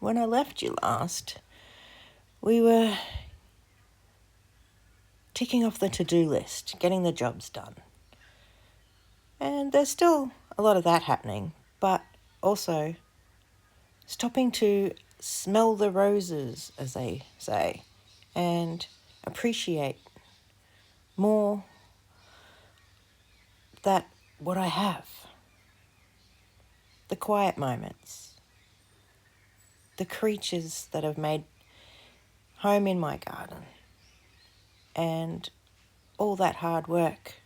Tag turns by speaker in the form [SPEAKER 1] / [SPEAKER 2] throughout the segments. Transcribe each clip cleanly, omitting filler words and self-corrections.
[SPEAKER 1] when I left you last, we were ticking off the to-do list, getting the jobs done. And there's still a lot of that happening, but also stopping to smell the roses, as they say, and appreciate more that what I have. The quiet moments, the creatures that have made home in my garden, and all that hard work.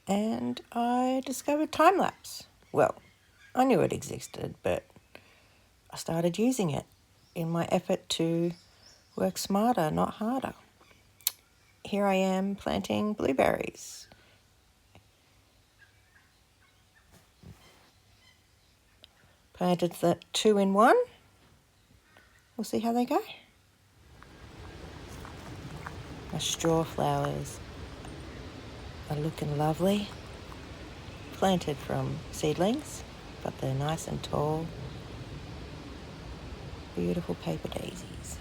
[SPEAKER 1] And I discovered time-lapse. Well, I knew it existed, but I started using it in my effort to work smarter, not harder. Here I am planting blueberries. Planted the 2-in-1. We'll see how they go. My straw flowers are looking lovely. Planted from seedlings, but they're nice and tall. Beautiful paper daisies.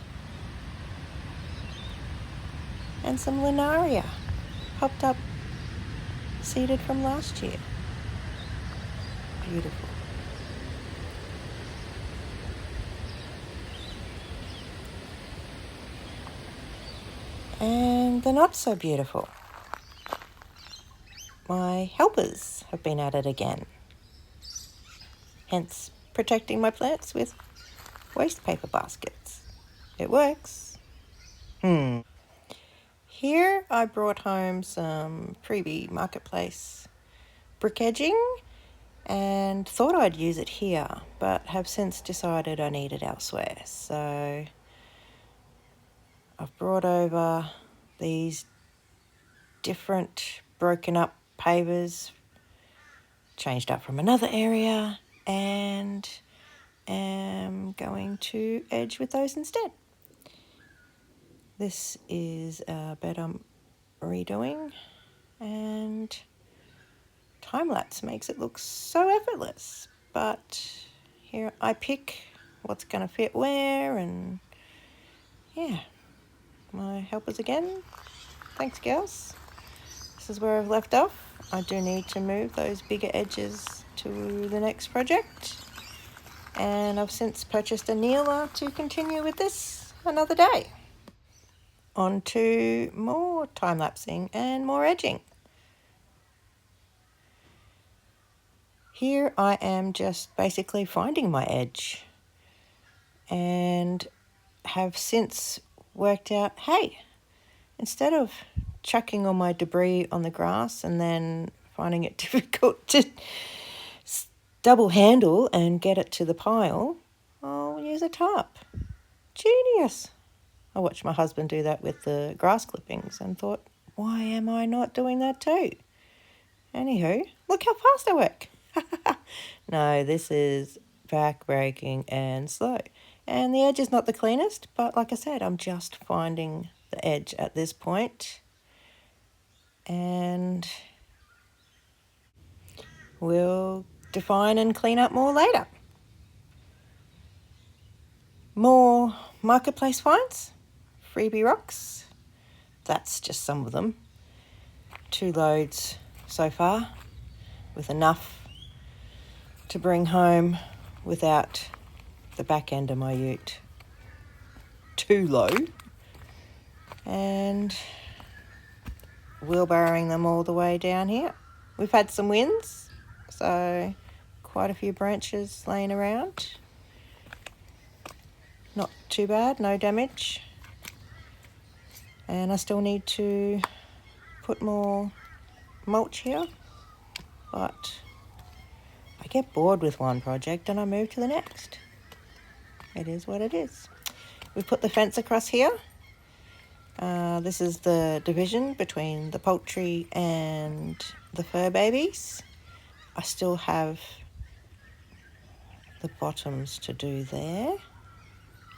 [SPEAKER 1] And some linaria popped up, seeded from last year. Beautiful. And the not so beautiful. My helpers have been at it again. Hence protecting my plants with waste paper baskets. It works. Here I brought home some Freebie Marketplace brick edging and thought I'd use it here, but have since decided I need it elsewhere. So I've brought over these different broken up pavers, changed up from another area, and am going to edge with those instead. This is a bed I'm redoing, and time-lapse makes it look so effortless. But here I pick what's going to fit where, and yeah, my helpers again. Thanks, girls. This is where I've left off. I do need to move those bigger edges to the next project. And I've since purchased a kneeler to continue with this another day. On to more time-lapsing and more edging. Here I am just basically finding my edge and have since worked out, hey, instead of chucking all my debris on the grass and then finding it difficult to double handle and get it to the pile, I'll use a tarp. Genius. I watched my husband do that with the grass clippings and thought, why am I not doing that too? Anywho, look how fast I work. No, this is back-breaking and slow. And the edge is not the cleanest, but like I said, I'm just finding the edge at this point. And we'll define and clean up more later. More marketplace finds, freebie rocks. That's just some of them. 2 loads so far, with enough to bring home without the back end of my ute too low. And wheelbarrowing them all the way down here. We've had some winds, so quite a few branches laying around. Not too bad, no damage. And I still need to put more mulch here, but I get bored with one project and I move to the next. It is what it is. We've put the fence across here. This is the division between the poultry and the fur babies. I still have the bottoms to do there,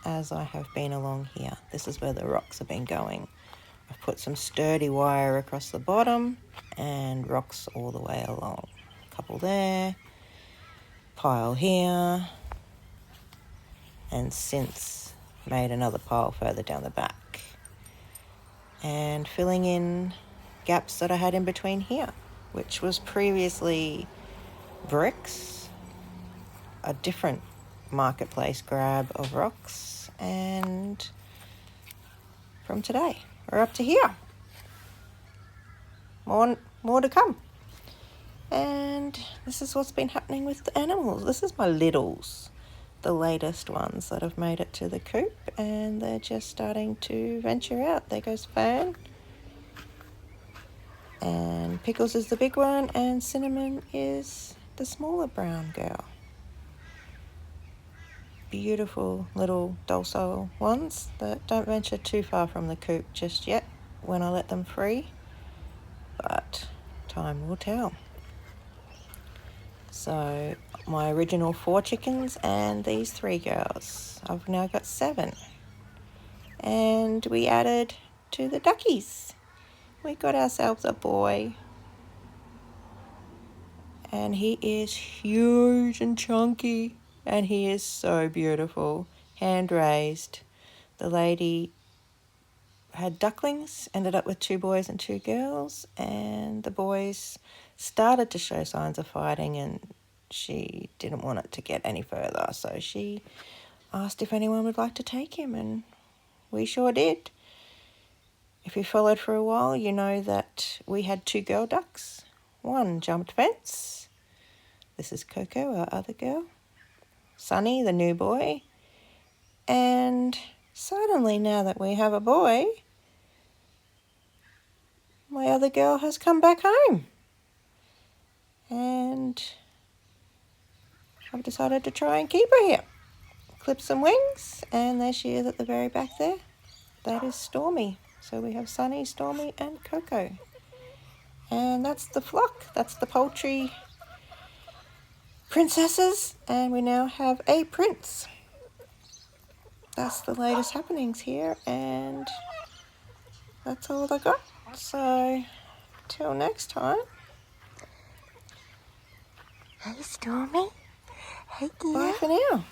[SPEAKER 1] as I have been along here. This is where the rocks have been going. I've put some sturdy wire across the bottom and rocks all the way along. A couple there, pile here, and since made another pile further down the back. And filling in gaps that I had in between here, which was previously bricks, a different marketplace grab of rocks, and from today we're up to here. More to come. And this is what's been happening with the animals. This is my littles, the latest ones that have made it to the coop, and they're just starting to venture out. There goes Fern, and Pickles is the big one, and Cinnamon is the smaller brown girl. Beautiful little docile ones that don't venture too far from the coop just yet when I let them free, but time will tell. So my original 4 chickens and these 3 girls. I've now got 7. And we added to the duckies. We got ourselves a boy. And he is huge and chunky. And he is so beautiful. Hand raised. The lady had ducklings, ended up with 2 boys and 2 girls. And the boys started to show signs of fighting, and she didn't want it to get any further, so she asked if anyone would like to take him, and we sure did. If you followed for a while, you know that we had 2 girl ducks. One jumped fence. This is Coco, our other girl. Sunny, the new boy. And suddenly, now that we have a boy, my other girl has come back home. And I've decided to try and keep her here. Clip some wings, and there she is at the very back there. That is Stormy. So we have Sunny, Stormy, and Coco. And that's the flock. That's the poultry princesses, and we now have a prince. That's the latest happenings here, and that's all I got. So till next time.
[SPEAKER 2] Hey, Stormy. Hey, dear.
[SPEAKER 1] Bye for now.